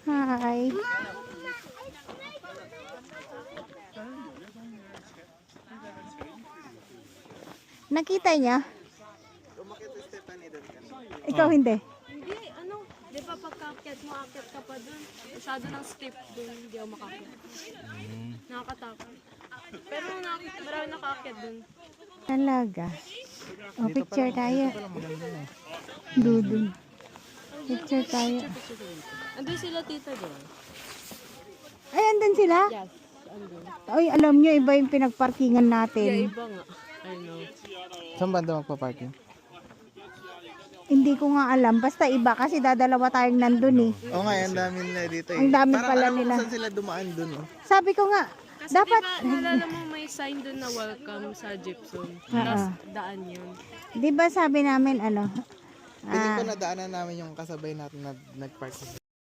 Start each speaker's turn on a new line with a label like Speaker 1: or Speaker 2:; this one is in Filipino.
Speaker 1: Hi. Nakita niya? Ikaw hindi.
Speaker 2: Hindi, di ba pagkaakyat mo, akyat ka pa dun. Masyado ng steep dun, hindi ako makakyat. Nakakatakot. Pero marami nakaakyat dun.
Speaker 1: Talaga. O, picture tayo. Dudun. Picture tayo.
Speaker 2: Andun sila tita dyan.
Speaker 1: Ay, andun sila?
Speaker 2: Yes, andun.
Speaker 1: Ay, alam nyo, iba yung pinagparkingan
Speaker 2: Yeah,
Speaker 1: natin.
Speaker 2: iba nga. I know.
Speaker 3: Saan banda magpa-parking?
Speaker 1: Hindi ko nga alam. Basta iba kasi dadalawa tayong nandun eh.
Speaker 3: Oo nga, ang dami nila dito eh.
Speaker 1: Ang dami
Speaker 3: Parang
Speaker 1: pala
Speaker 3: alam mo
Speaker 1: nila.
Speaker 3: kung saan sila dumaan dun, oh.
Speaker 1: Sabi ko nga,
Speaker 2: Kasi
Speaker 1: dapat,
Speaker 2: diba, nalala mo may sign dun na welcome sa gypsum. Tapos daan yun.
Speaker 1: di ba sabi namin ano,
Speaker 3: Tingin ko nadaanan namin yung kasabay natin na nag-park.